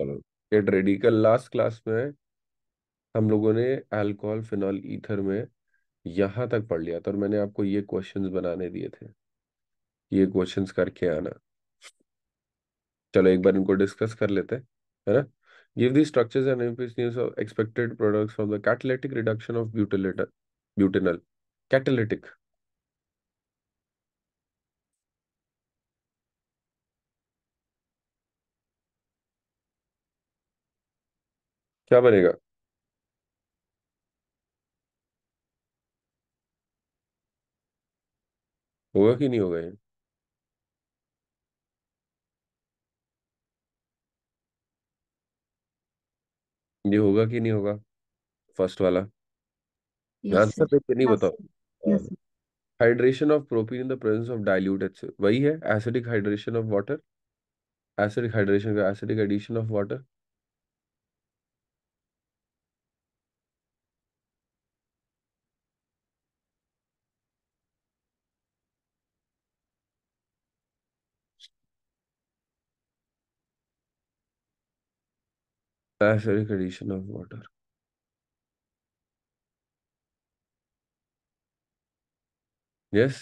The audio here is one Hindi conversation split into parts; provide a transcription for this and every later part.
चलो, गेट रेडी। कल लास्ट क्लास में हम लोगों ने अल्कोहल फिनॉल ईथर में यहाँ तक पढ़ लिया था, और मैंने आपको ये क्वेश्चंस बनाने दिए थे। ये क्वेश्चंस करके आना। चलो एक बार इनको डिस्कस कर लेते हैं, है ना। Give the structures and efficiency of expected products from the catalytic reduction of butanal. Catalytic क्या बनेगा? होगा कि नहीं होगा ये? ये होगा कि नहीं होगा? फर्स्ट वाला यस आंसर सर। देख के नहीं बताओ। Hydration of propene in the presence of dilute H, वही है acidic hydration of water. Acidic hydration का acidic addition of water. Acidic addition of water. Yes.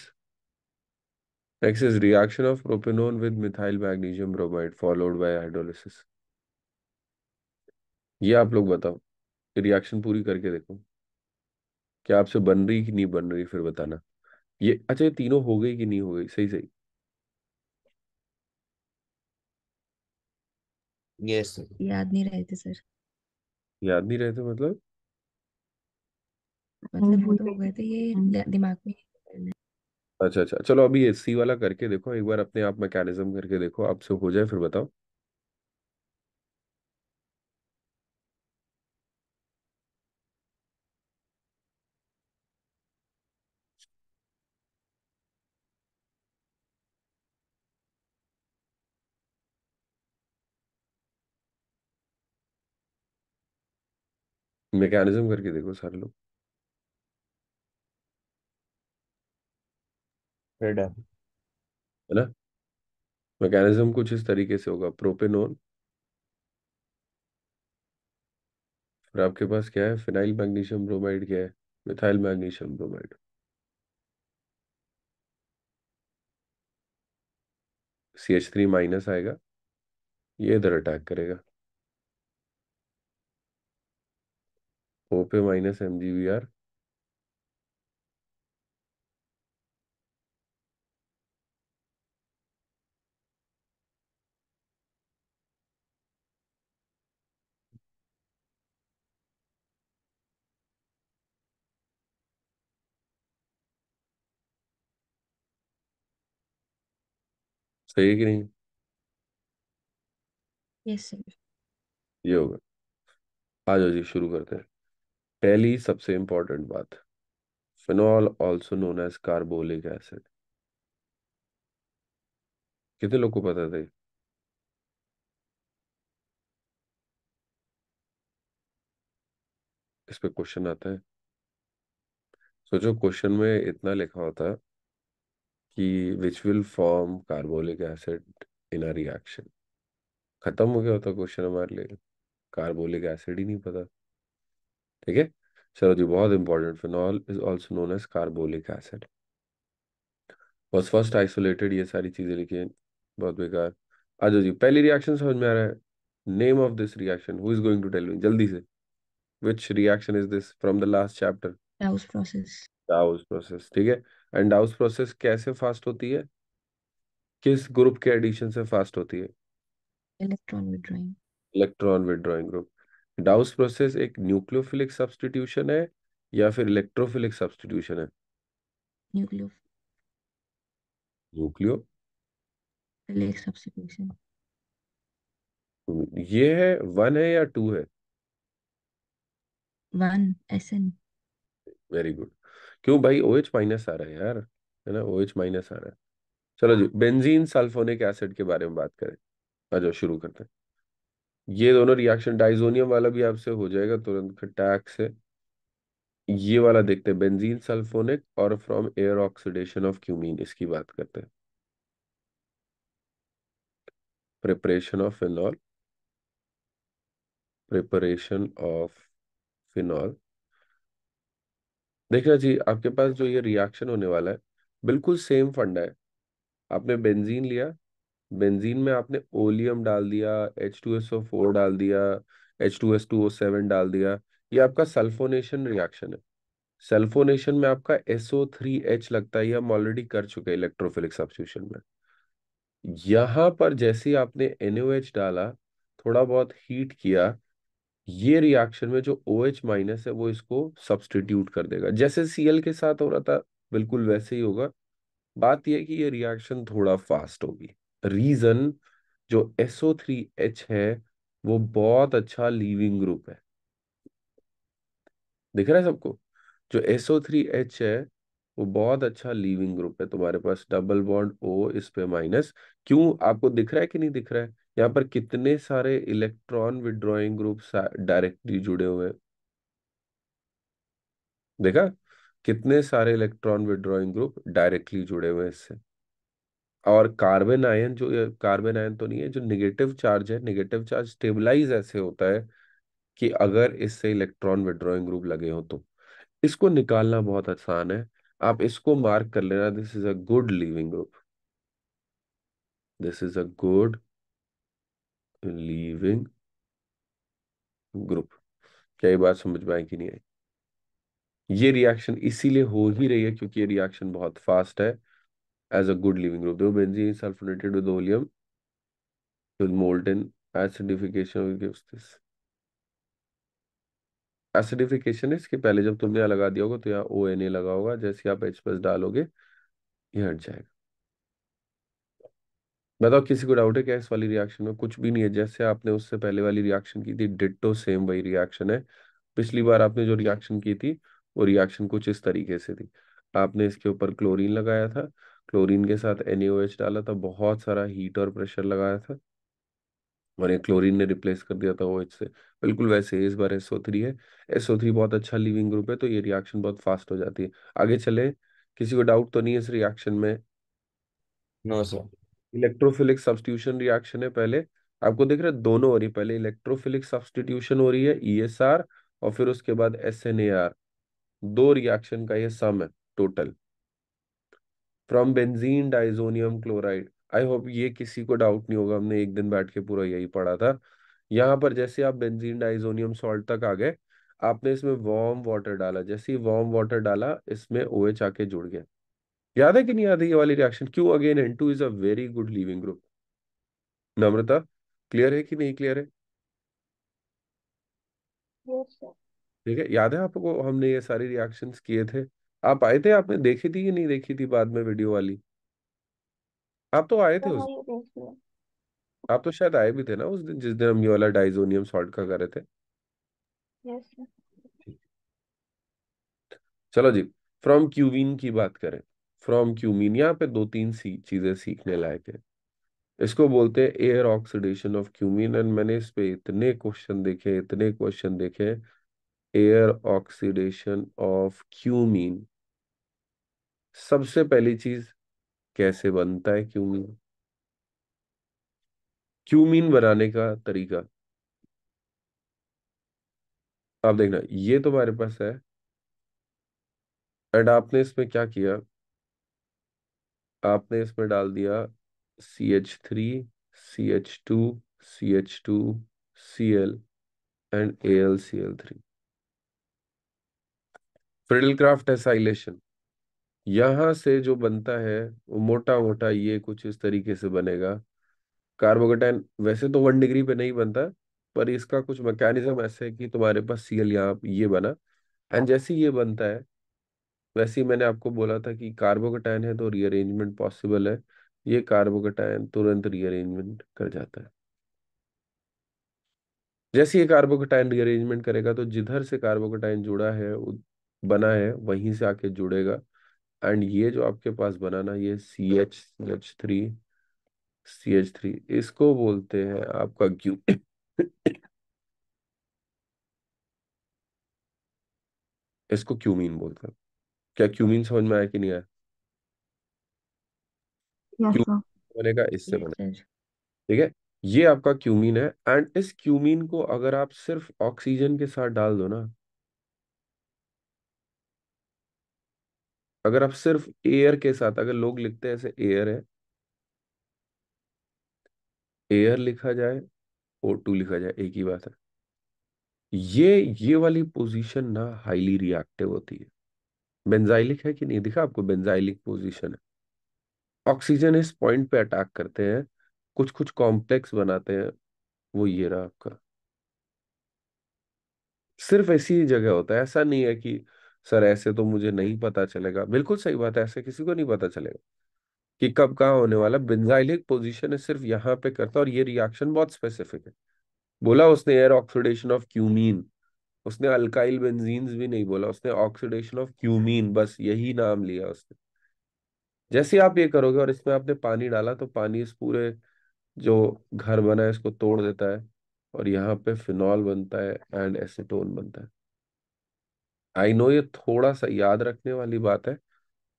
Next is reaction of propanone with methyl magnesium bromide followed by hydrolysis. ये आप लोग बताओ, रिएक्शन पूरी करके देखो, क्या आपसे बन रही कि नहीं बन रही, फिर बताना। ये अच्छा, ये तीनों हो गई कि नहीं हो गई? सही सही। Yes sir. याद नहीं रहे थे सर। याद नहीं रहते मतलब? मतलब वो तो हो गए थे, ये दिमाग में नहीं। अच्छा अच्छा, चलो अभी ये सी वाला करके देखो एक बार, अपने आप मैकेनिज्म करके देखो, आपसे हो जाए फिर बताओ। मैकेनिज्म करके देखो सारे लोग, फिर डन। है ना। मैकेनिज्म कुछ इस तरीके से होगा, प्रोपेनॉन, फिर आपके पास क्या है, फिनाइल मैग्नीशियम ब्रोमाइड, क्या है, methyl magnesium bromide. CH3 minus आएगा, ये इधर अटैक करेगा। O पे माइनस MgBr। सही है कि नहीं? Yes sir. ये होगा। आ जाओ जी, शुरू करते हैं। पहली सबसे इंपॉर्टेंट बात, phenol also known as carbolic acid. कितने लोग को पता था? इस पे क्वेश्चन आता है। सोचो क्वेश्चन में इतना लिखा होता कि which will form carbolic acid in a reaction, खत्म हो गया होता क्वेश्चन हमारे लिए। कार्बोलिक एसिड ही नहीं पता। ठीक है, चलो जी, बहुत important, phenol is also known as carbolic acid, was first isolated, ये सारी चीजें लिखी हैं, बहुत बेकार। आ जाओ जी, पहली रिएक्शन समझ में आ रहा है? Name of this reaction, who is going to tell me जल्दी से। Which reaction is this from the last chapter? Dow's process. Dow's process, ठीक है। एंड डाउस प्रोसेस कैसे फास्ट होती है, किस ग्रुप के एडिशन से फास्ट होती है? Electron withdrawing. Electron withdrawing group. डाउस process एक न्यूक्लियोफिलिक सब्स्टिट्यूशन है या फिर इलेक्ट्रोफिलिक सब्स्टिट्यूशन है? Nucleophilic nucleo. सब्स्टिट्यूशन। ये है, वन है या टू है? One SN। Very good. क्यों भाई, OH माइनस आ रहा है यार, है ना, OH माइनस आ रहा है। चलो जी, बेंजीन सल्फोनिक एसिड के बारे में बात करें। आ जाओ शुरू करते हैं। ये दोनों रिएक्शन, डाइजोनियम वाला भी आपसे हो जाएगा तुरंत खटाक से। ये वाला देखते हैं, बेंजीन सल्फोनिक और from air oxidation of cumene, इसकी बात करते हैं। Preparation of phenol preparation of phenol. देखना जी, आपके पास जो ये रिएक्शन होने वाला है बिल्कुल सेम फंडा है। आपने बेंजीन लिया, बेंजीन में आपने ओलियम डाल दिया, H2SO4 डाल दिया, H2S2O7 डाल दिया। ये आपका सल्फोनेशन रिएक्शन है। सल्फोनेशन में आपका SO3H लगता है, ये हम ऑलरेडी कर चुके हैं इलेक्ट्रोफिलिक सब्स्टिट्यूशन में। यहां पर जैसे ही आपने NaOH डाला, थोड़ा बहुत हीट किया, ये रिएक्शन में जो OH माइनस है वो इसको सब्स्टिट्यूट कर देगा, जैसे Cl के साथ हो रहा था बिल्कुल वैसे ही होगा। बात यह है कि ये रिएक्शन थोड़ा फास्ट होगी। रीजन, जो SO3H है वो बहुत अच्छा लीविंग ग्रुप है। दिख रहा है सबको? जो SO3H है वो बहुत अच्छा लीविंग ग्रुप है। तुम्हारे पास डबल बॉन्ड O, इस पे माइनस। क्यों, आपको दिख रहा है कि नहीं दिख रहा है? यहाँ पर कितने सारे इलेक्ट्रॉन विड्रॉइंग ग्रुप डायरेक्टली जुड़े हुए हैं। देखा? कितने सारे इलेक्ट्रॉन विड्रॉइंग ग्रुप डायरेक्टली जुड़े हुए हैं इससे। और कार्बन आयन, जो कार्बन आयन तो नहीं है, जो निगेटिव चार्ज है, निगेटिव चार्ज स्टेबलाइज ऐसे होता है कि अगर इससे इलेक्ट्रॉन विड्रॉइंग ग्रुप लगे हो तो इसको निकालना बहुत आसान है। आप इसको मार्क कर लेना, this is a good leaving group, this is a good leaving group. क्या ये बात समझ में आई कि नहीं आई? ये रिएक्शन इसीलिए हो ही रही है क्योंकि ये रिएक्शन बहुत फास्ट है। As a good leaving group, दो benzene sulfonated with oleum with molten acidification gives this। Acidification है इसके पहले, जब तुमने यहाँ लगा दिया होगा तो यहाँ ONA लगा होगा, जैसे आप H+ डालोगे ये हट जाएगा। बताओ, किसी को डाउट है क्या इस वाली रिएक्शन में? कुछ भी नहीं है, जैसे आपने उससे पहले वाली रिएक्शन की थी डिट्टो सेम वही रिएक्शन है। पिछली बार आपने जो रिएक्शन की थी वो रिएक्शन कुछ इस तरीके से थी। आपने इसके ऊपर क्लोरीन लगाया था, क्लोरीन के साथ NaOH डाला था, बहुत सारा हीट और प्रेशर लगाया था, और ये क्लोरीन ने रिप्लेस कर दिया था OH से। बिल्कुल वैसे ही इस बार SO3 है। SO3 बहुत अच्छा लिविंग ग्रुप है, तो ये रिएक्शन बहुत फास्ट हो जाती है। आगे चले, किसी को डाउट तो नहीं है इस रिएक्शन में? No sir. Electrophilic substitution reaction है पहले। आपको दिख रहा है दोनों हो रही है, पहले इलेक्ट्रोफिलिक सब्स्टिट्यूशन हो रही है ESR, और फिर उसके बाद SNAR। दो रिएक्शन का ये सम है total, from benzene diazonium chloride. I hope ये किसी को डाउट नहीं होगा, हमने एक दिन बैठ के पूरा यही पढ़ा था। यहाँ पर जैसे आप बेंजीन डाइजोनियम सॉल्ट तक आ गए, आपने इसमें वार्म वाटर डाला, जैसे ही वार्म वाटर डाला इसमें OH आके जुड़ गया। याद है कि नहीं याद है ये वाली रिएक्शन? क्यों? Again N2 is a very good leaving group. Namrata, clear है कि नहीं क्लियर है? Yes sir. ठीक है, याद है आपको हमने ये सारी रिएक्शंस किए थे? आप आए थे, आपने देखी थी कि नहीं देखी थी बाद में वीडियो वाली? आप तो आए थे सर उस, हाँ ये देख लिया। आप तो शायद आए भी थे ना उस दिन जिस दिन हम ये वाला डाइजोनियम सॉल्ट का कर रहे थे। Yes sir. चलो जी, फ्रॉम क्यूमीन की बात करें। फ्रॉम क्यूमीन, यहाँ पे दो तीन चीजें सीखने लायक है। इसको बोलते हैं air oxidation of cumene, and मैंने इस पे इतने क्वेश्चन देखे, इतने क्वेश्चन देखे। एयर ऑक्सीडेशन ऑफ क्यूमीन, सबसे पहली चीज, कैसे बनता है क्यूमीन? क्यूमीन बनाने का तरीका आप देखना, ये तुम्हारे पास है, एंड आपने इसमें क्या किया, आपने इसमें डाल दिया CH3, CH2, CH2, Cl and AlCl3। Friedel-Crafts acylation, यहां से जो बनता है वो मोटा मोटा ये कुछ इस तरीके से बनेगा। कार्बोकेटाइन वैसे तो 1 डिग्री पे नहीं बनता, पर इसका कुछ मैकेनिज्म ऐसे है कि तुम्हारे पास Cl यहाँ ये बना, एंड जैसे ही ये बनता है वैसे ही मैंने आपको बोला था कि कार्बोकेटाइन है तो रीअरेंजमेंट पॉसिबल है। ये कार्बोकेटाइन तुरंत रीअरेंजमेंट कर जाता है। जैसे ये कार्बोकेटाइन रीअरेंजमेंट करेगा तो जिधर से कार्बोकेटाइन जुड़ा है बना है वहीं से आके जुड़ेगा, एंड ये जो आपके पास बना ना, ये CH3 इसको बोलते हैं आपका क्यू इसको क्यूमीन बोलते हैं। क्या क्यूमीन समझ में आया कि नहीं आया? Yes cumene sir. बनेगा इससे यस बने, सर। ठीक है। ये आपका क्यूमीन है। एंड इस क्यूमीन को अगर आप सिर्फ ऑक्सीजन के साथ डाल दो ना, अगर आप सिर्फ एयर के साथ, अगर लोग लिखते हैं ऐसे एयर है, एयर लिखा जाए, O2 लिखा जाए, एक ही बात है। ये वाली पोजीशन ना हाईली रिएक्टिव होती है। बेंजाइलिक है कि नहीं, दिखा आपको, बेंजाइलिक पोजीशन है। ऑक्सीजन इस पॉइंट पे अटैक करते हैं, कुछ कुछ कॉम्प्लेक्स बनाते हैं, वो ये रहा आपका। सिर्फ ऐसी ही जगह होता है, ऐसा नहीं है कि सर ऐसे तो मुझे नहीं पता चलेगा। बिल्कुल सही बात है, ऐसे किसी को नहीं पता चलेगा कि कब कहाँ होने वाला। बेंजाइलिक पोजीशन है, सिर्फ यहाँ पे करता है, और ये रिएक्शन बहुत स्पेसिफिक है। बोला उसने एयर ऑक्सीडेशन ऑफ क्यूमीन, उसने अल्काइल बेंजीन्स भी नहीं बोला, उसने ऑक्सीडेशन ऑफ क्यूमीन, बस यही नाम लिया उसने। जैसे आप ये करोगे और इसमें आपने पानी डाला, तो पानी इस पूरे जो घर बना है इसको तोड़ देता है, और यहाँ पे फिनॉल बनता है एंड एसीटोन बनता है। आई नो ये थोड़ा सा याद रखने वाली बात है,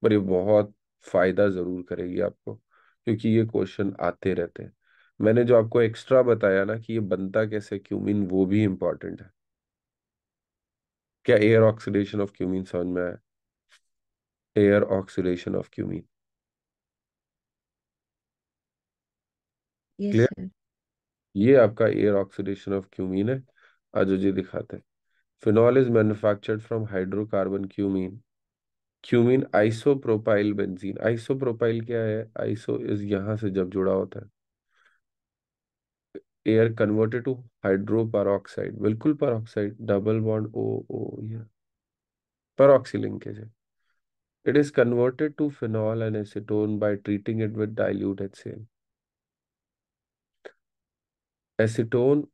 पर ये बहुत फायदा जरूर करेगी आपको, क्योंकि ये क्वेश्चन आते रहते हैं। मैंने जो आपको एक्स्ट्रा बताया ना कि ये बनता कैसे क्यूमीन, वो भी इंपॉर्टेंट है। क्या एयर ऑक्सीडेशन ऑफ क्यूमीन समझ में आया? Air oxidation of cumene yes clear? Sir. ये आपका एयर ऑक्सीडेशन ऑफ क्यूमीन है। आज जी दिखाते हैं। Phenol is manufactured from hydrocarbon cumene. Cumene isopropyl benzene. Isopropyl क्या है? आइसो इज यहाँ से जब जुड़ा होता है, air converted to hydroperoxide, बिल्कुल peroxide, double bond O O, ये पेरोक्सी लिंकेज है। It is converted to phenol and acetone by treating it with dilute HCl। Acetone,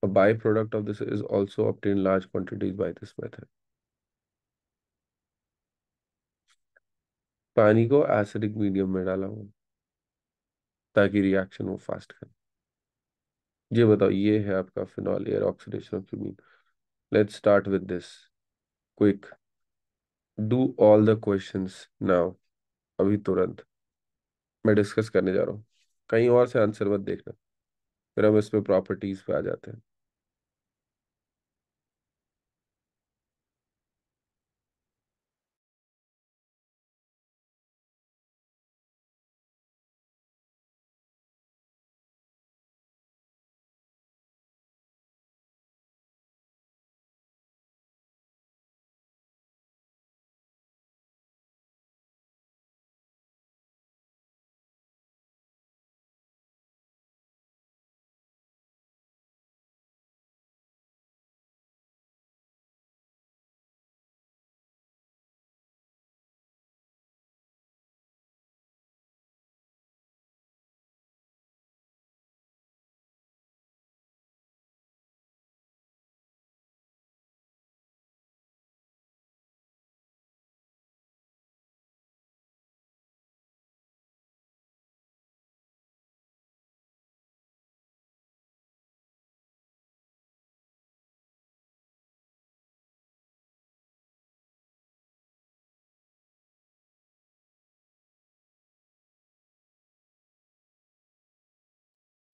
a byproduct of this, is also obtained large quantities by this method। पानी को एसिडिक मीडियम में डाला हुआ ताकि रिएक्शन वो फास्ट करे। ये बताओ, ये है आपका phenol air oxidation of cumene. Let's start with this quick. Do all the questions now, अभी तुरंत। मैं डिस्कस करने जा रहा हूँ, कहीं और से आंसर मत देखना, फिर हम इसमें प्रॉपर्टीज पे आ जाते हैं।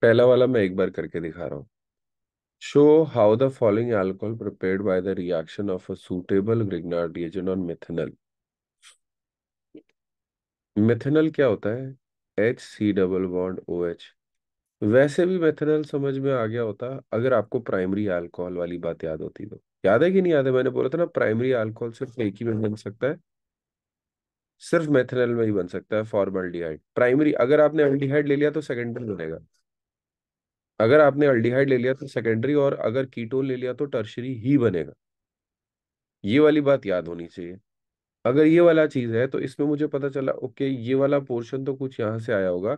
पहला वाला मैं एक बार करके दिखा रहा हूँ। Show how the following alcohol prepared by the reaction of a suitable Grignard reagent on methanol. Methanol क्या होता है? HC double bond OH। वैसे भी मेथनॉल समझ में आ गया होता अगर आपको प्राइमरी अल्कोहल वाली बात याद होती तो। याद है कि नहीं याद है? मैंने बोला था ना, प्राइमरी अल्कोहल सिर्फ एक ही में बन सकता है, सिर्फ मेथनॉल में ही बन सकता है, फॉर्मल्डिहाइड। प्राइमरी, अगर आपने अल्डिहाइड ले लिया तो सेकेंडरी बनेगा। अगर आपने अल्डिहाइड ले लिया तो सेकेंडरी, और अगर कीटोन ले लिया तो टर्शरी ही बनेगा। ये वाली बात याद होनी चाहिए। अगर ये वाला चीज है तो इसमें मुझे पता चला, ओके ये वाला पोर्शन तो कुछ यहाँ से आया होगा,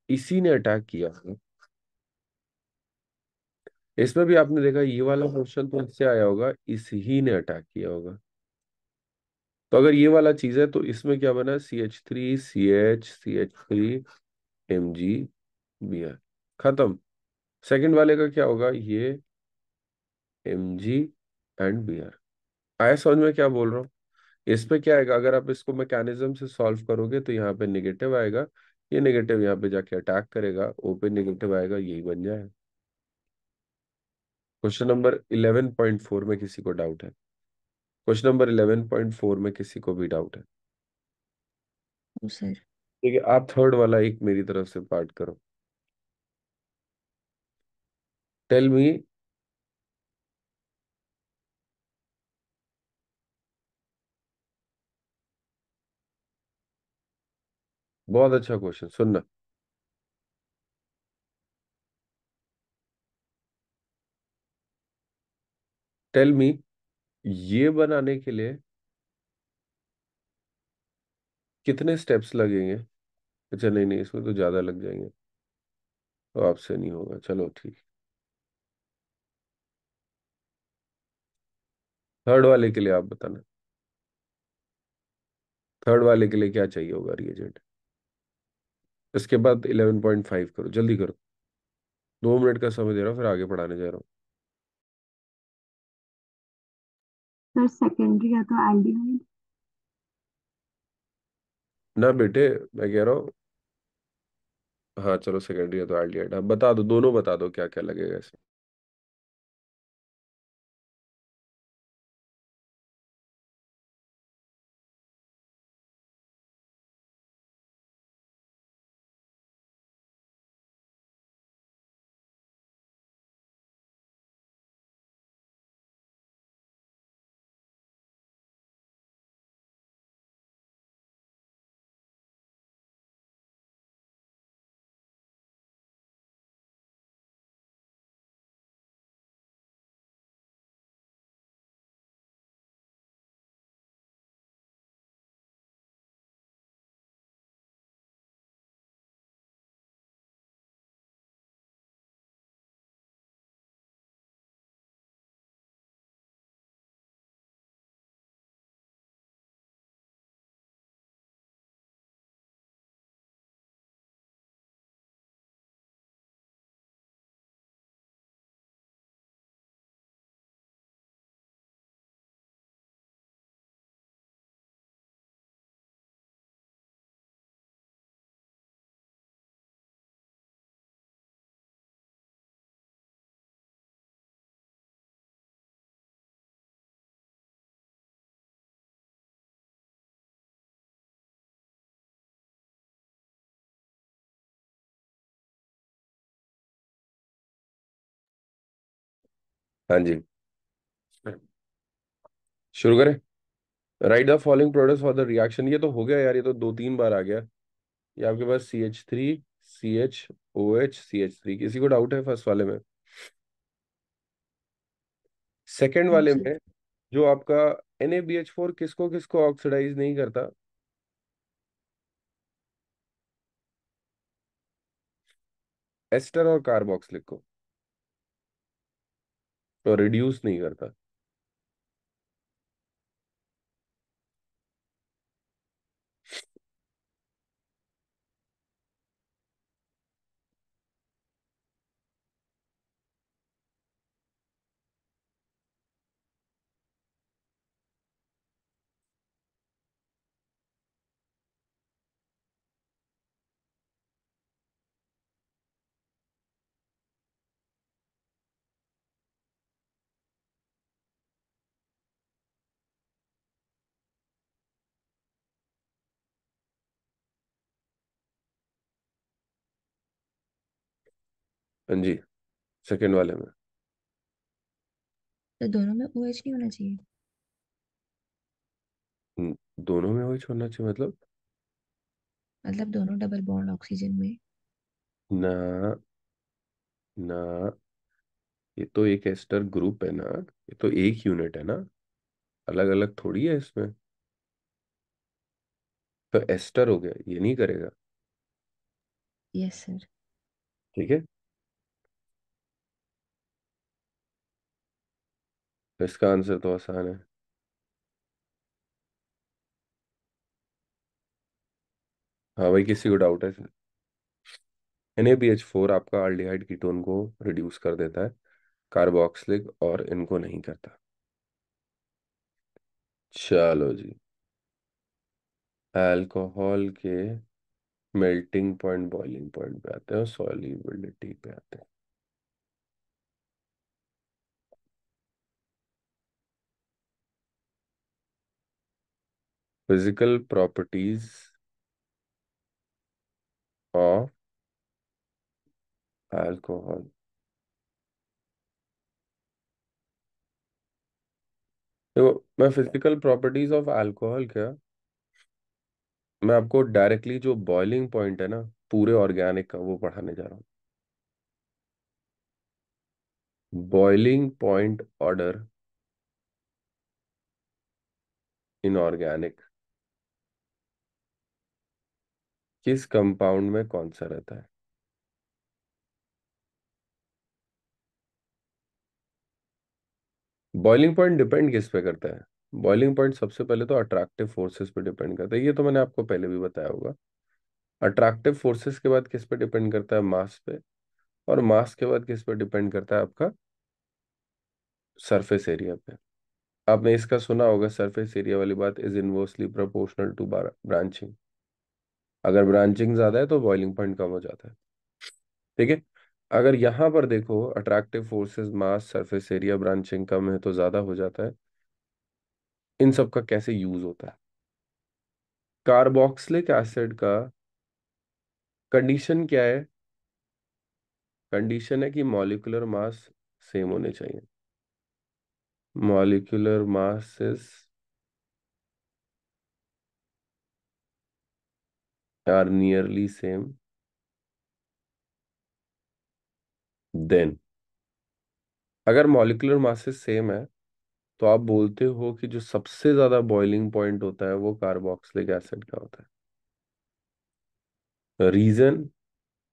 इसी ने अटैक किया होगा। इसमें भी आपने देखा ये वाला पोर्शन तो इससे आया होगा, इसी ने अटैक किया होगा। तो अगर ये वाला चीज है तो इसमें क्या बना? CH3CH CH3 Mg खत्म। सेकंड वाले का क्या होगा? ये Mg एंड Br। आया समझ में क्या बोल रहा हूँ? इसमें क्या आएगा, अगर आप इसको मैकेनिज्म से सॉल्व करोगे तो यहाँ पे नेगेटिव आएगा, ये नेगेटिव यहाँ पे जाके अटैक करेगा, ओ पे नेगेटिव आएगा, यही बन जाए। क्वेश्चन नंबर 11.4 में किसी को डाउट है? क्वेश्चन नंबर 11.4 में किसी को भी डाउट है? No sir. ठीक है, आप थर्ड वाला एक मेरी तरफ से पार्ट करो। टेल मी, बहुत अच्छा क्वेश्चन, सुनना। टेल मी, ये बनाने के लिए कितने स्टेप्स लगेंगे? अच्छा नहीं नहीं, इसमें तो ज्यादा लग जाएंगे, तो आपसे नहीं होगा, चलो ठीक। थर्ड वाले के लिए आप बताना, थर्ड वाले के लिए क्या चाहिए होगा रिएजेंट। इसके बाद 11.5 करो, जल्दी करो, 2 मिनट का समय दे रहा हूँ, फिर आगे पढ़ाने जा रहा हूँ। सर सेकेंडरी या तो एल्डिहाइड। ना बेटे, मैं कह रहा हूँ, हाँ चलो सेकेंडरी है तो एल्डिहाइड, आप बता दो, दोनों बता दो क्या क्या लगेगा इसमें। हाँ जी, शुरू करें। Right the following products for the reaction, ये तो हो गया यार, ये तो 2 3 बार आ गया। ये आपके पास CH3, CHOH, CH3, किसी को डाउट है फर्स्ट वाले में? सेकंड नो वाले सर। में जो आपका NaBH4 किसको किसको ऑक्सीडाइज नहीं करता? एस्टर और कार्बोक्सिलिक को, तो रिड्यूस नहीं करता। हाँ जी, सेकंड वाले में। तो दोनों में OH नहीं होना चाहिए। दोनों में वही छोड़ना चाहिए मतलब? मतलब दोनों डबल बॉन्ड ऑक्सीजन में। ना ना, ये तो एक एस्टर ग्रुप है ना, ये तो एक यूनिट है ना, अलग अलग थोड़ी है इसमें। तो एस्टर हो गया, ये नहीं करेगा। Yes sir. ठीक है, तो इसका आंसर तो आसान है। हाँ भाई, किसी को डाउट है? NaBH4 आपका अल्डिहाइड कीटोन को रिड्यूस कर देता है, कार्बोक्सिलिक और इनको नहीं करता। चलो जी, अल्कोहल के मेल्टिंग पॉइंट, बॉइलिंग पॉइंट पे आते हैं और सॉल्युबिलिटी पे आते हैं। Physical properties of alcohol. देखो, मैं फिजिकल प्रॉपर्टीज ऑफ अल्कोहल क्या, मैं आपको डायरेक्टली जो बॉइलिंग पॉइंट है ना पूरे ऑर्गेनिक का वो पढ़ाने जा रहा हूँ। Boiling point order in organic किस कंपाउंड में कौन सा रहता है। बॉइलिंग पॉइंट डिपेंड किस पे करता है। बॉइलिंग पॉइंट सबसे पहले तो अट्रैक्टिव फोर्सेस पे डिपेंड करता है, ये तो मैंने आपको पहले भी बताया होगा। अट्रैक्टिव फोर्सेस के बाद किस पे डिपेंड करता है, मास पे। और मास के बाद किस पे डिपेंड करता है, आपका सरफेस एरिया पे। आपने इसका सुना होगा, सरफेस एरिया वाली बात is inversely proportional to branching. अगर ब्रांचिंग ज्यादा है तो बॉइलिंग पॉइंट कम हो जाता है। ठीक है। अगर यहाँ पर देखो, अट्रैक्टिव फोर्सेस, मास, सरफेस एरिया, ब्रांचिंग कम है तो ज्यादा हो जाता है। इन सब का कैसे यूज होता है। कार्बोक्सिलिक एसिड का कंडीशन क्या है, कंडीशन है कि मॉलिक्यूलर मास सेम होने चाहिए। Molecular mass is are nearly same, then अगर मॉलिक्यूलर मासेस सेम है तो आप बोलते हो कि जो सबसे ज्यादा बॉइलिंग पॉइंट होता है वो कार्बोक्सिलिक एसिड का होता है। Reason,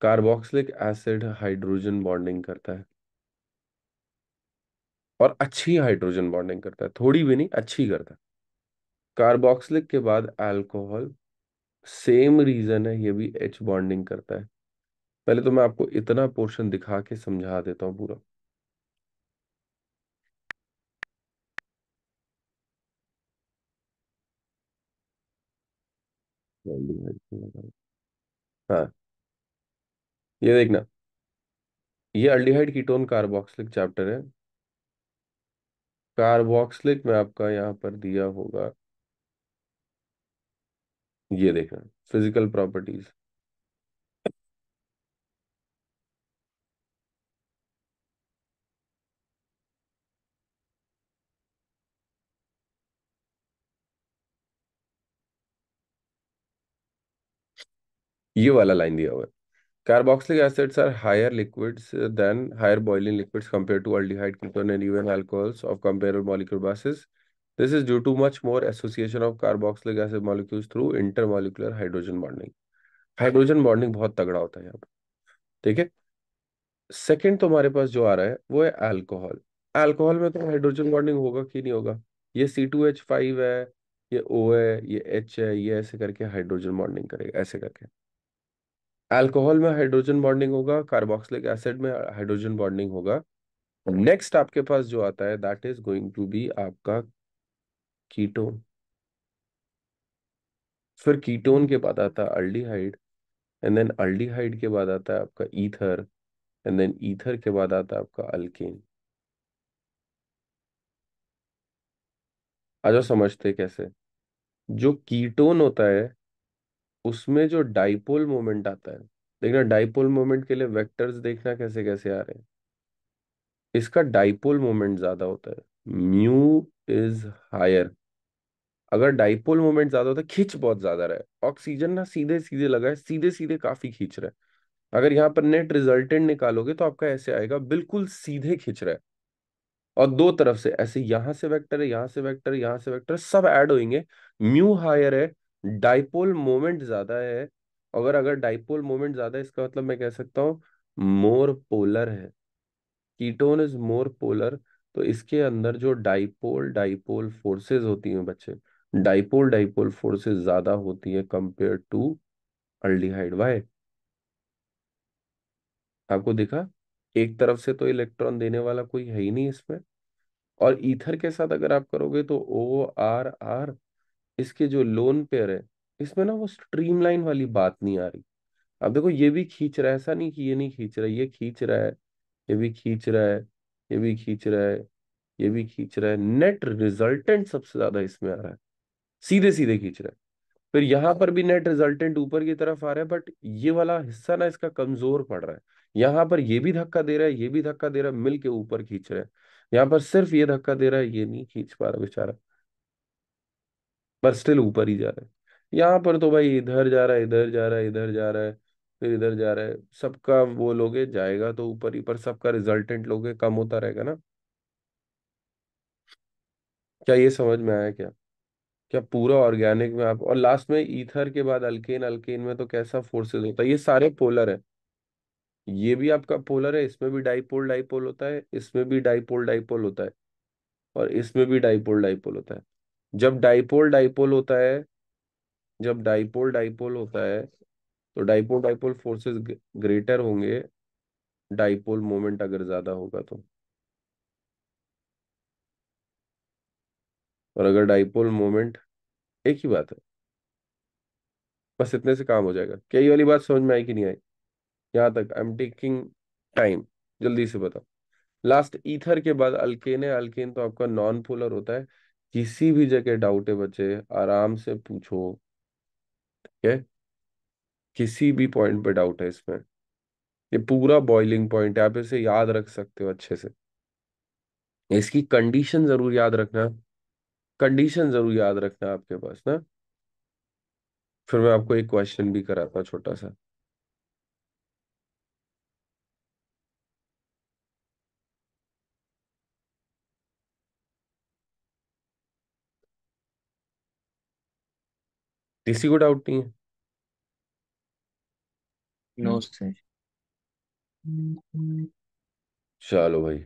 carboxylic acid hydrogen bonding करता है, और अच्छी हाइड्रोजन बॉन्डिंग करता है, थोड़ी भी नहीं, अच्छी करता है। कार्बोक्सिलिक के बाद अल्कोहल, सेम रीजन है, ये भी एच बॉन्डिंग करता है। पहले तो मैं आपको इतना पोर्शन दिखा के समझा देता हूँ पूरा। हाँ, ये देखना, ये अल्डिहाइड कीटोन कार्बोक्सिलिक चैप्टर है। कार्बोक्सिलिक में आपका यहाँ पर दिया होगा, ये देखना, फिजिकल प्रॉपर्टीज। ये वाला लाइन दिया हुआ है, carboxylic acids are higher liquids than higher boiling liquids compared to aldehyde, ketone, and even alcohols of comparable molecular masses. This is due to much more association of carboxylic acid molecules through intermolecular hydrogen bonding. Hydrogen bonding बहुत तगड़ा होता है यहाँ पे। ठीक है। सेकंड तुम्हारे पास जो आ रहा है वो है अल्कोहल। अल्कोहल में तो हाइड्रोजन बॉन्डिंग होगा कि नहीं होगा। ये C2H5 है, ये O है, ये H है, ये ऐसे करके हाइड्रोजन बॉन्डिंग करेगा, ऐसे करके। अल्कोहल में हाइड्रोजन बॉन्डिंग होगा, कार्बोक्सिलिक एसिड में हाइड्रोजन बॉन्डिंग होगा। नेक्स्ट आपके पास जो आता है that is going to be आपका कीटोन। फिर कीटोन के बाद आता है अल्डिहाइड, एंड देन अल्डिहाइड के बाद आता है आपका ईथर, एंड देन ईथर के बाद आता है आपका अल्केन। आ जाओ समझते हैं कैसे। जो कीटोन होता है उसमें जो डाइपोल मोमेंट आता है, देखना डाइपोल मोमेंट के लिए वेक्टर्स देखना कैसे कैसे आ रहे हैं। इसका डाइपोल मोमेंट ज्यादा होता है, म्यू इज हायर। अगर डाइपोल मोमेंट ज्यादा होता है, खींच बहुत ज्यादा रहा है, ऑक्सीजन ना सीधे सीधे लगा है, सीधे सीधे काफी खींच रहा है। अगर यहाँ पर नेट रिजल्टेंट निकालोगे तो आपका ऐसे आएगा, बिल्कुल सीधे खींच रहा है। और दो तरफ से ऐसे, यहां से वेक्टर है, यहां से वेक्टर है, यहां से वेक्टर है, सब ऐड होंगे। म्यू हायर है, डाइपोल मोमेंट ज्यादा है। अगर अगर डाइपोल मोमेंट ज्यादा है इसका मतलब मैं कह सकता हूँ मोर पोलर है। Ketone is more polar. तो इसके अंदर जो डाइपोल डाइपोल फोर्सेस होती हैं बच्चे, डाइपोल डाइपोल फोर्सेस ज्यादा होती है कंपेयर टू अल्डिहाइड। वाई, आपको दिखा, एक तरफ से तो इलेक्ट्रॉन देने वाला कोई है ही नहीं इसमें। और ईथर के साथ अगर आप करोगे तो O R R, इसके जो लोन पेयर है इसमें ना वो स्ट्रीमलाइन वाली बात नहीं आ रही। अब देखो ये भी खींच रहा है, ऐसा नहीं कि ये नहीं खींच रहा है, ये खींच रहा है, ये भी खींच रहा है, ये भी खींच रहा है, ये भी खींच रहा है, नेट रिजल्टेंट सबसे ज्यादा इसमें आ रहा है, सीधे सीधे खींच रहा है। फिर यहाँ पर भी नेट रिजल्टेंट ऊपर की तरफ आ रहा है, बट ये वाला हिस्सा ना इसका कमजोर पड़ रहा है। यहाँ पर ये भी धक्का दे रहा है, ये भी धक्का दे रहा है, मिल के ऊपर खींच रहा है। यहाँ पर सिर्फ ये धक्का दे रहा है, ये नहीं खींच पा रहा बेचारा, पर स्टिल ऊपर ही जा रहा है। यहाँ पर तो भाई इधर जा रहा है, इधर जा रहा है, इधर जा रहा है, फिर इधर जा रहा है, सबका वो लोगे जाएगा तो ऊपर ही, पर सबका रिजल्टेंट लोगे कम होता रहेगा ना। क्या ये समझ में आया क्या? क्या पूरा ऑर्गेनिक में आप, और लास्ट में ईथर के बाद अल्केन, अल्केन में तो कैसा फोर्सेस होता है, ये सारे पोलर है। ये भी आपका पोलर है, इसमें भी डाइपोल डाइपोल होता है, इसमें भी डाइपोल डाइपोल होता है, और इसमें भी डाइपोल डाइपोल होता है। जब डाइपोल डाइपोल होता है, जब डाइपोल डाइपोल होता है, तो डाइपोल डाइपोल फोर्सेस ग्रेटर होंगे, डाइपोल मोमेंट अगर ज्यादा होगा तो। और अगर डाइपोल मोमेंट, एक ही बात है, बस इतने से काम हो जाएगा। क्या ये वाली बात समझ में आई कि नहीं आई? यहाँ तक आई एम टेकिंग टाइम, जल्दी से बताओ। लास्ट ईथर के बाद अल्केन है, अल्केन तो आपका नॉन पोलर होता है। किसी भी जगह डाउट है बच्चे, आराम से पूछो, ठीक है? किसी भी पॉइंट पे डाउट है इसमें, ये पूरा बॉइलिंग पॉइंट है, आप इसे याद रख सकते हो अच्छे से। इसकी कंडीशन जरूर याद रखना, कंडीशन जरूर याद रखना आपके पास ना। फिर मैं आपको एक क्वेश्चन भी कराता हूँ छोटा सा। किसी को डाउट नहीं है? No no sir. चलो भाई।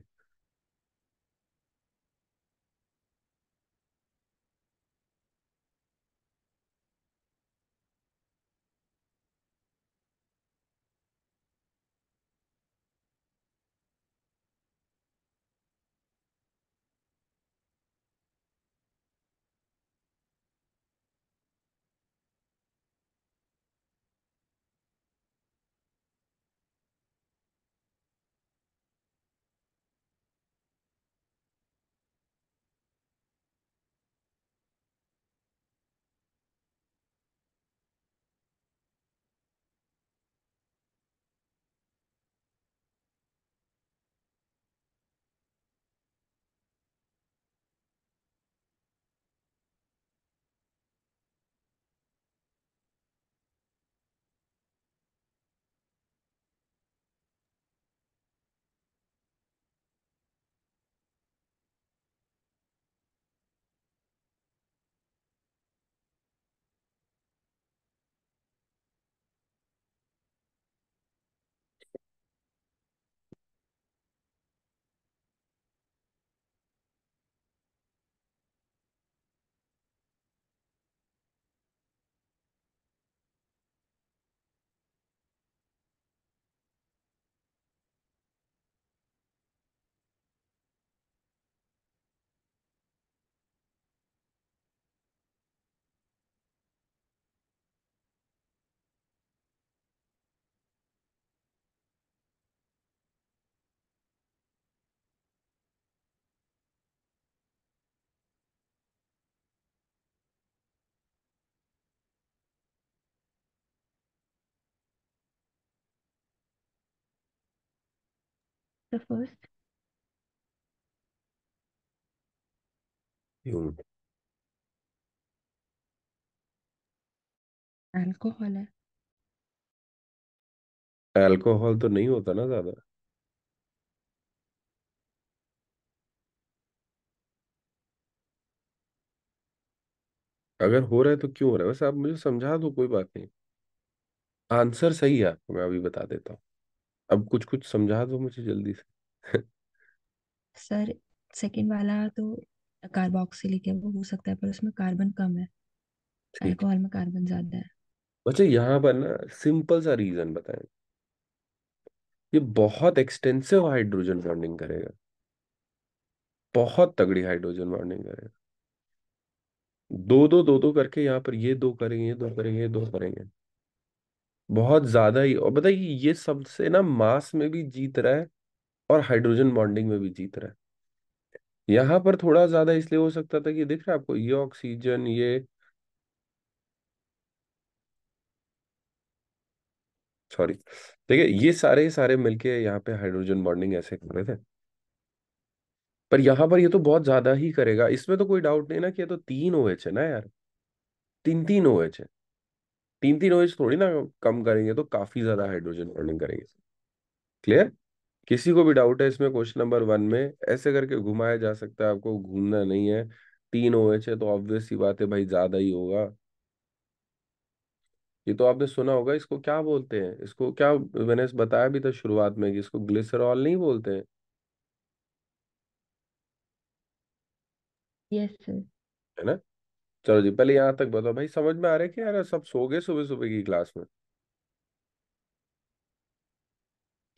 The first. क्यों? अल्कोहल है। अल्कोहल तो नहीं होता ना ज्यादा। अगर हो रहा है तो क्यों हो रहा है, बस आप मुझे समझा दो, कोई बात नहीं। आंसर सही है आपको, मैं अभी बता देता हूँ। अब कुछ कुछ समझा दो मुझे जल्दी से। सर सेकंड वाला तो कार्बोक्सिलिक है, वो हो सकता है, पर उसमें कार्बन कम है। ठीक। अल्कोहल में कार्बन ज्यादा है। अच्छा यहाँ पर ना सिंपल सा रीजन बताएं, ये बहुत एक्सटेंसिव हाइड्रोजन बॉन्डिंग करेगा, बहुत तगड़ी हाइड्रोजन बॉन्डिंग करेगा। दो दो करके यहाँ पर ये दो करेंगे, ये दो करेंगे, ये दो करेंगे। बहुत ज्यादा ही। और बताइए ये सबसे ना मास में भी जीत रहा है और हाइड्रोजन बॉन्डिंग में भी जीत रहा है। यहाँ पर थोड़ा ज्यादा इसलिए हो सकता था कि दिख रहा है आपको, ये ऑक्सीजन, ये, सॉरी, देखिए ये सारे सारे मिलके यहाँ पे हाइड्रोजन बॉन्डिंग ऐसे कर रहे थे। पर यहाँ पर ये तो बहुत ज्यादा ही करेगा, इसमें तो कोई डाउट नहीं ना कि ये तो तीन ओएच है ना यार। तीन तीन ओएच है। तीन तीन ओएच थोड़ी ना कम करेंगे, तो काफी ज्यादा हाइड्रोजन बॉन्डिंग करेंगे। क्लियर? किसी को भी डाउट है इसमें क्वेश्चन नंबर वन में, ऐसे करके घुमाया जा सकता है, आपको घूमना नहीं है। तीन ओएच है तो ऑब्वियस सी बात है भाई, ज्यादा ही होगा। ये तो आपने सुना होगा, इसको क्या बोलते हैं, इसको क्या, मैंने बताया भी था शुरुआत में कि इसको ग्लिसरॉल नहीं बोलते हैं, यस सर। है ना? चलो जी, पहले यहाँ तक बताओ भाई, समझ में आ रहा है कि यार सब सो गए सुबह सुबह की क्लास में?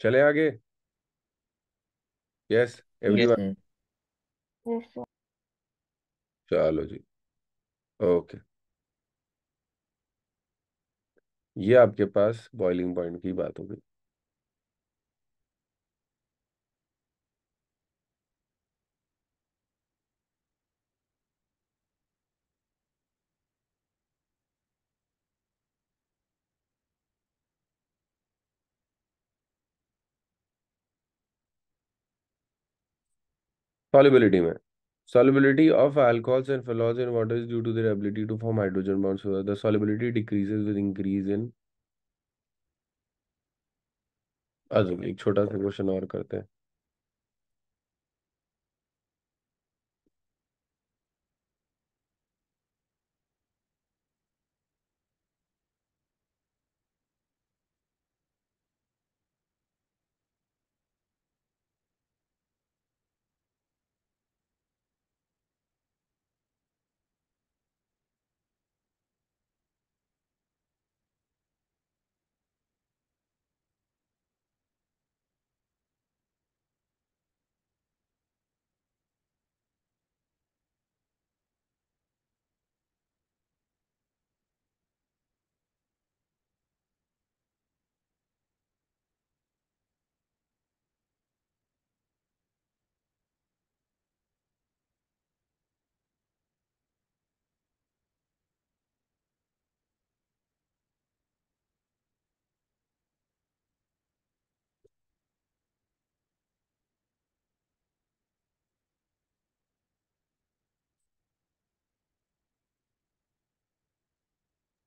चले आगे? Yes yes yes. Everyone? Sir. Yes sir. चलो जी, ओके। ये आपके पास बॉइलिंग पॉइंट की बात हो गई। सॉल्युबिलिटी में, solubility of alcohols and phenols in water is due to their ability to form hydrogen bonds. So the solubility decreases with increase in, अच्छा एक छोटा सा क्वेश्चन और करते हैं।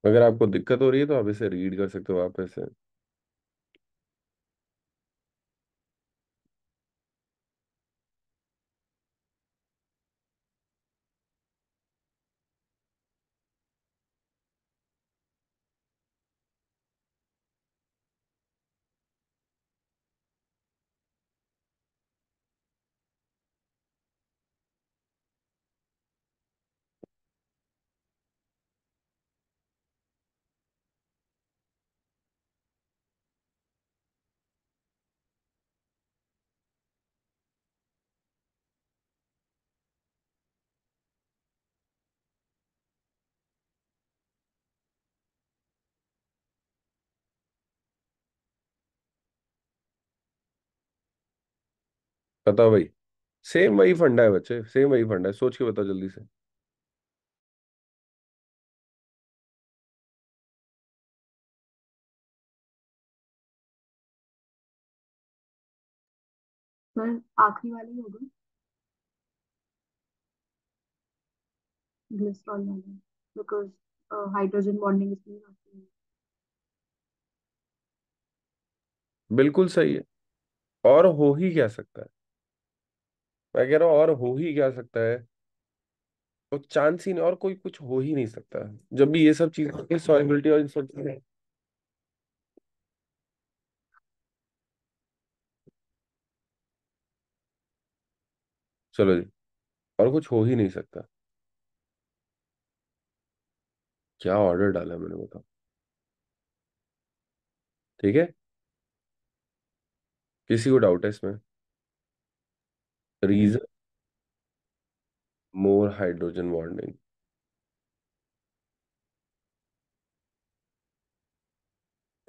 अगर आपको दिक्कत हो रही है तो आप इसे रीड कर सकते हो वापस से। बताओ भाई, सेम वही फंडा है बच्चे, सेम वही फंडा है, सोच के बताओ जल्दी से। सर आखिरी वाला ही होगा, ग्लिसरॉल वाला, बिकॉज हाइड्रोजन बॉन्डिंग इसमें आती है। बिल्कुल सही है। और हो ही क्या सकता है, मैं कह रहा हूँ और हो ही क्या सकता है, तो चांस ही नहीं, और कोई कुछ हो ही नहीं सकता जब भी ये सब चीजें, सॉलिबिलिटी और इन सब चीजें। चलो जी, और कुछ हो ही नहीं सकता। क्या ऑर्डर डाला मैंने, बताओ? ठीक है, किसी को डाउट है इसमें? Reason, more hydrogen bonding.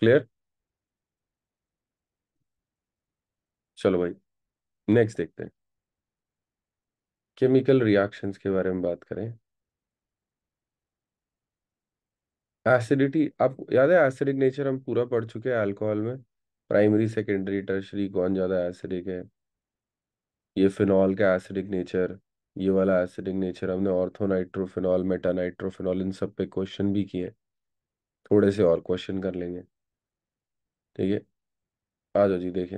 Clear? चलो भाई, नेक्स्ट देखते हैं। केमिकल रिएक्शंस के बारे में बात करें। एसिडिटी, आपको याद है एसिडिक नेचर हम पूरा पढ़ चुके हैं अल्कोहल में। प्राइमरी, सेकेंडरी, टर्शरी, कौन ज्यादा एसिडिक है, ये फिनॉल का एसिडिक नेचर, ये वाला एसिडिक नेचर हमने ऑर्थो नाइट्रोफिनॉल, मेटा नाइट्रोफिनॉल, इन सब पे क्वेश्चन भी किए। थोड़े से और क्वेश्चन कर लेंगे, ठीक है? आ जाओ जी, देखें।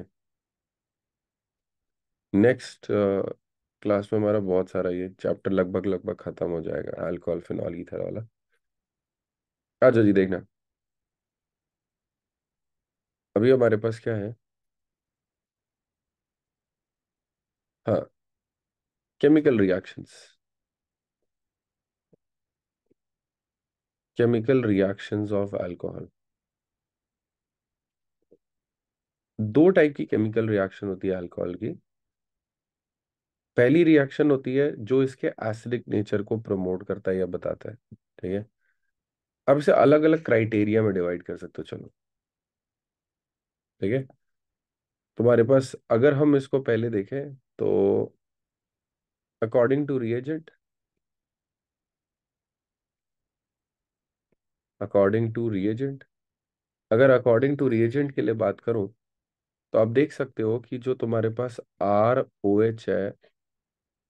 नेक्स्ट क्लास में हमारा बहुत सारा ये चैप्टर लगभग लगभग खत्म हो जाएगा, अल्कोहल फिनॉल ईथर वाला। आ जाओ जी, देखना। अभी हमारे पास क्या है? हाँ, chemical reactions. Chemical reactions of alcohol. दो टाइप की केमिकल रिएक्शन होती है अल्कोहल की। पहली रिएक्शन होती है जो इसके एसिडिक नेचर को प्रमोट करता है या बताता है, ठीक है? अब इसे अलग अलग क्राइटेरिया में डिवाइड कर सकते हो, चलो, ठीक है? तुम्हारे पास अगर हम इसको पहले देखें तो according to reagent, according to reagent, अगर अकॉर्डिंग टू रिएजेंट के लिए बात करूं तो आप देख सकते हो कि जो तुम्हारे पास आर ओ एच है,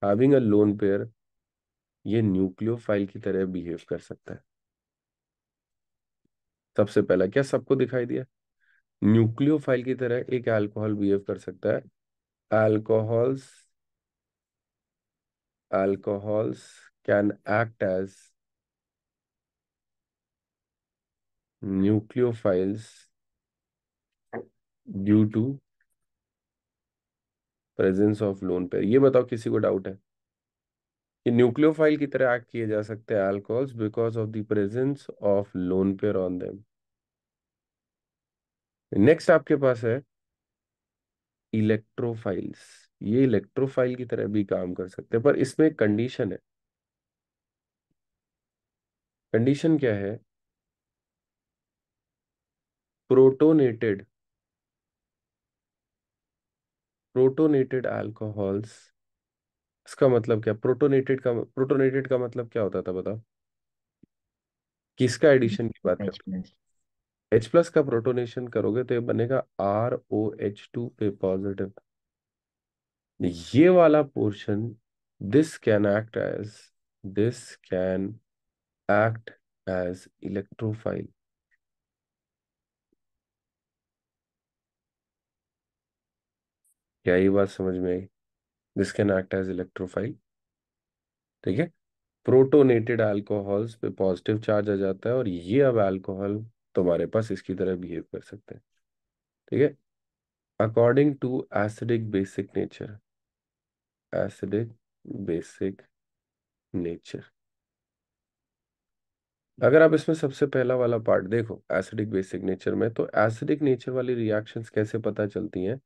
हैविंग अ लोन पेयर, ये न्यूक्लियोफाइल की तरह बिहेव कर सकता है। सबसे पहला क्या सबको दिखाई दिया? न्यूक्लियोफाइल की तरह एक अल्कोहल बिहेव कर सकता है। Alcohols, alcohols can act as nucleophiles due to presence of lone pair. ये बताओ, किसी को डाउट है कि न्यूक्लियोफाइल की तरह एक्ट किए जा सकते हैं alcohols because of the presence of lone pair on them? Next आपके पास है इलेक्ट्रोफाइल्स। ये इलेक्ट्रोफाइल की तरह भी काम कर सकते हैं, पर इसमें एक कंडीशन है। कंडीशन क्या है? Protonated, protonated alcohols. इसका मतलब क्या? प्रोटोनेटेड का मतलब क्या होता था बताओ? किसका एडिशन की बात एच कर? प्लस। H प्लस का प्रोटोनेशन करोगे तो ये बनेगा ROH2 पे पॉजिटिव। ये वाला portion, this can act as, this can act as electrophile. क्या ये बात समझ में आई? This can act as electrophile, ठीक है? प्रोटोनेटेड अल्कोहल्स पे पॉजिटिव चार्ज आ जाता है और ये अब अल्कोहल तुम्हारे पास इसकी तरह बिहेव कर सकते हैं, ठीक है? According to acidic basic nature, acidic basic nature, अगर आप इसमें सबसे पहला वाला पार्ट देखो एसिडिक बेसिक नेचर में, तो एसिडिक नेचर वाली रिएक्शंस कैसे पता चलती हैं?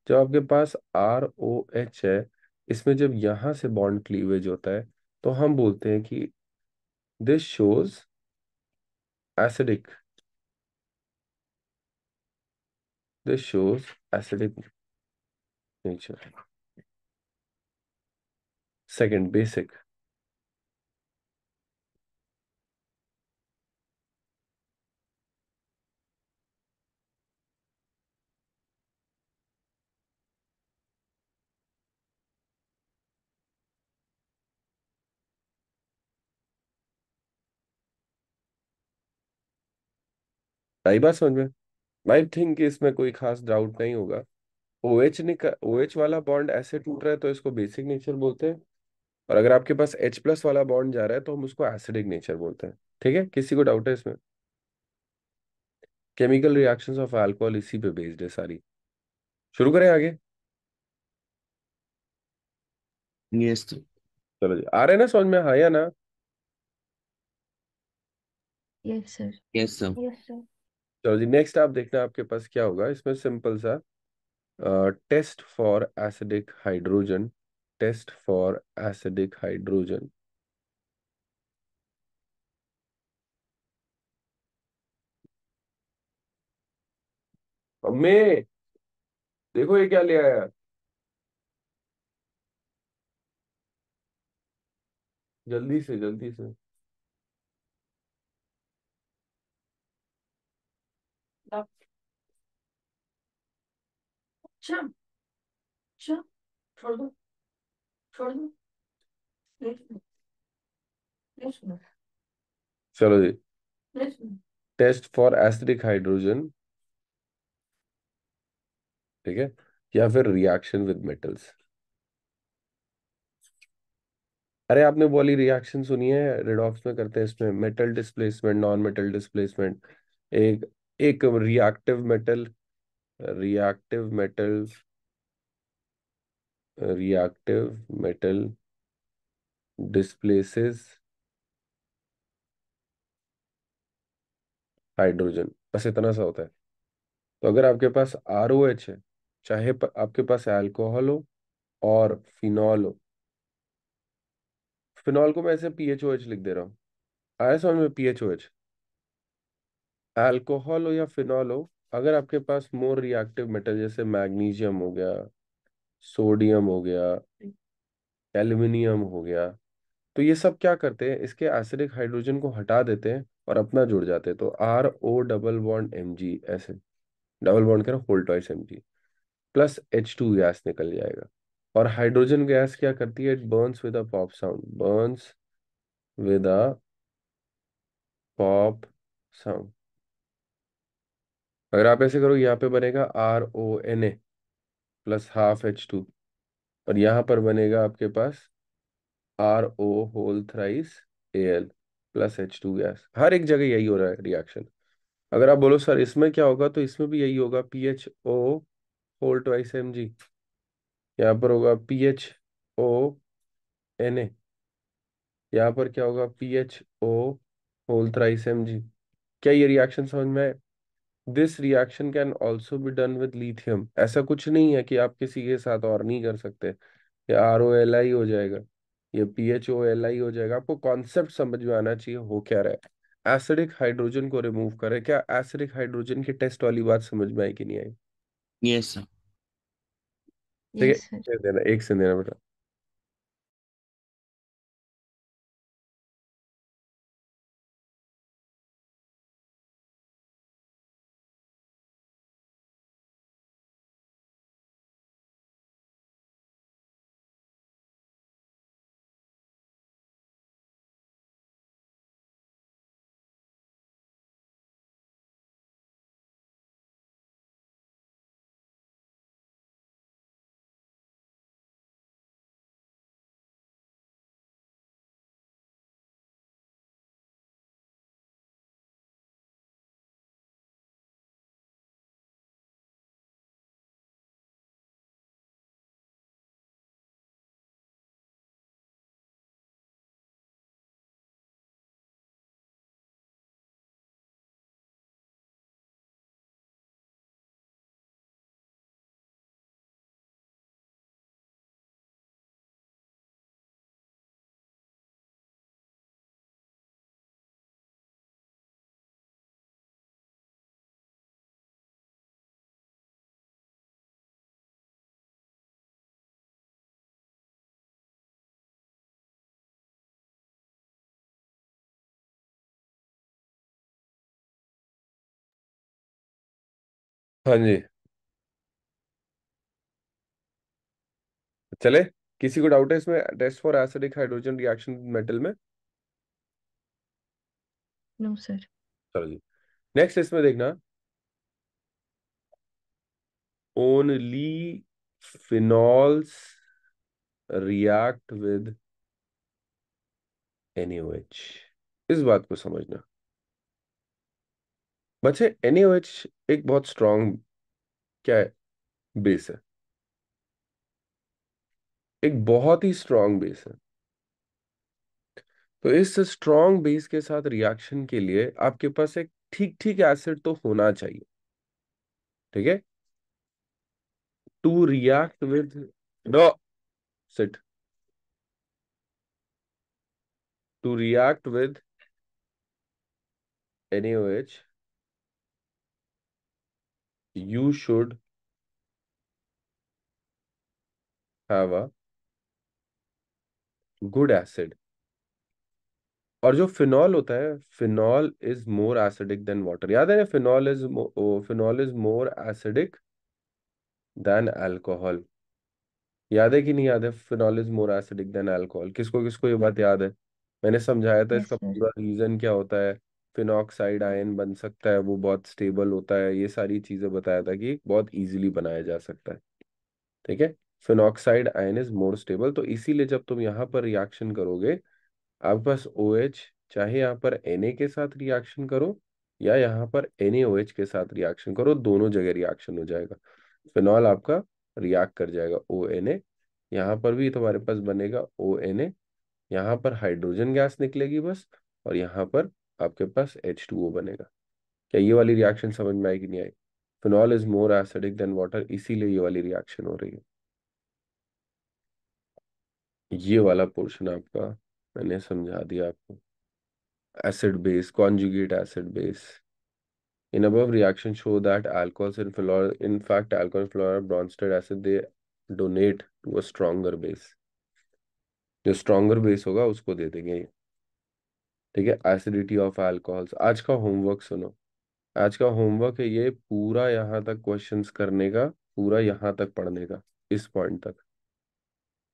जब आपके पास ROH है, इसमें जब यहां से बॉन्ड क्लीवेज होता है तो हम बोलते हैं कि this shows acidic, this shows acidic nature. Second, basic. आई बात समझ में? आई थिंक इसमें कोई खास डाउट नहीं होगा। OH वाला बॉन्ड ऐसे टूट रहा है तो इसको बेसिक नेचर बोलते हैं, और अगर आपके पास H प्लस वाला बॉन्ड जा रहा है तो हम उसको एसिडिक नेचर बोलते हैं, ठीक है? किसी को डाउट है इसमें? केमिकल रिएक्शंस ऑफ अल्कोहल इसी पे बेस्ड है सारी। शुरू करें आगे? यस चलो जी, आ रहे हैं ना समझ में, हाँ या ना? Yes sir. Yes sir. Yes sir. चलो जी, नेक्स्ट आप देखना आपके पास क्या होगा इसमें, सिंपल सा test for acidic hydrogen, test for acidic hydrogen. अम्मे, देखो ये क्या ले आया। जल्दी से जल्दी से। अच्छा अच्छा, छोड़ दो, छोड़ दो, नहीं सुनो, नहीं सुनो, चलो जी। नहीं सुनो। टेस्ट फॉर एसिडिक हाइड्रोजन, ठीक है, या फिर रिएक्शन विद मेटल्स। अरे आपने वाली रिएक्शन सुनी है, रेडॉक्स में करते हैं इसमें metal displacement, non metal displacement. एक एक reactive metal reactive metal displaces hydrogen, बस इतना सा होता है। तो अगर आपके पास ROH है, चाहे आपके पास अल्कोहल हो और फिनॉल हो, फिनॉल को मैं ऐसे PHOH लिख दे रहा हूँ, आया समझ में, PHOH। अल्कोहल हो या फिनॉल हो, अगर आपके पास मोर रिएक्टिव मेटल जैसे मैग्नीशियम हो गया, सोडियम हो गया, एल्युमिनियम हो गया, तो ये सब क्या करते हैं, इसके एसिडिक हाइड्रोजन को हटा देते हैं और अपना जुड़ जाते हैं। तो RO डबल बॉन्ड Mg, ऐसे डबल बॉन्ड करो, whole twice Mg, plus H2 gas निकल जाएगा। और हाइड्रोजन गैस क्या करती है, it burns with a pop sound, burns with a pop sound. अगर आप ऐसे करो, यहाँ पे बनेगा RONA प्लस हाफ H2, और यहाँ पर बनेगा आपके पास RO whole thrice Al plus H2 gas. हर एक जगह यही हो रहा है रिएक्शन। अगर आप बोलो सर इसमें क्या होगा, तो इसमें भी यही होगा, PHO होल ट्वाइस Mg, यहाँ पर होगा PHONA, यहाँ पर क्या होगा, PHO होल थ्राइस Mg। क्या ये रिएक्शन समझ में आए? This reaction can also be done with lithium. ऐसा कुछ नहीं है कि आप किसी के साथ और नहीं कर सकते। ये ROLi हो जाएगा, ये PHOLi हो जाएगा। आपको कॉन्सेप्ट समझ में आना चाहिए हो क्या रहा है। एसिडिक हाइड्रोजन को रिमूव करें, क्या एसिडिक हाइड्रोजन की टेस्ट वाली बात समझ में आई कि नहीं आई? Yes sir. ठीक है, यस सर। एक से देना बेटा। हाँ जी, चले। किसी को डाउट है इसमें, test for acidic hydrogen reaction metal में? No sir. चलो जी, नेक्स्ट इसमें देखना, only phenols react with NaOH। इस बात को समझना बच्चे, NaOH एक बहुत स्ट्रांग क्या है, बेस है, एक बहुत ही स्ट्रांग बेस है। तो इस स्ट्रांग बेस के साथ रिएक्शन के लिए आपके पास एक ठीक ठीक एसिड तो होना चाहिए, ठीक है, to react with, no, sit, to react with NaOH you should have a good acid. और जो फिनॉल होता है, phenol is more acidic than water, याद है ना? Phenol is more acidic then alcohol. याद है कि नहीं याद है? Phenol is more acidic then alcohol. किसको किसको ये बात याद है? मैंने समझाया था यस इसका सर। पूरा रीजन क्या होता है। फिनॉक्साइड आयन बन सकता है, वो बहुत स्टेबल होता है, ये सारी चीजें बताया था कि बहुत इजीली बनाया जा सकता है। ठीक है। Phenoxide ion is more stable, तो इसीलिए जब तुम यहाँ पर रिएक्शन करोगे, आपके पास OH, चाहे यहाँ पर Na के साथ रिएक्शन करो या यहाँ पर NaOH के साथ रिएक्शन करो, दोनों जगह रिएक्शन हो जाएगा। फिनॉल आपका रिएक्ट कर जाएगा ONA, यहाँ पर भी तुम्हारे पास बनेगा ONA, यहाँ पर हाइड्रोजन गैस निकलेगी बस, और यहाँ पर आपके पास H2O बनेगा। क्या ये वाली रिएक्शन समझ में आई कि नहीं आई? Phenol is more acidic than water, इसीलिए ये वाली रिएक्शन हो रही है। ये वाला पोर्शन आपका मैंने समझा दिया आपको। Acid base, conjugate acid base. In above reaction show that alcohols and fluor, in fact, alcohol and fluor are Bronsted acid, they donate to a stronger base. जो स्ट्रॉन्गर बेस होगा उसको दे देंगे ये। ठीक है। Acidity of alcohols. आज का होमवर्क सुनो। आज का होमवर्क है ये पूरा यहाँ तक क्वेश्चंस करने का, पूरा यहाँ तक पढ़ने का, इस पॉइंट तक।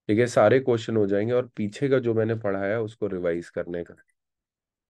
ठीक है। सारे क्वेश्चन हो जाएंगे और पीछे का जो मैंने पढ़ाया उसको रिवाइज करने का।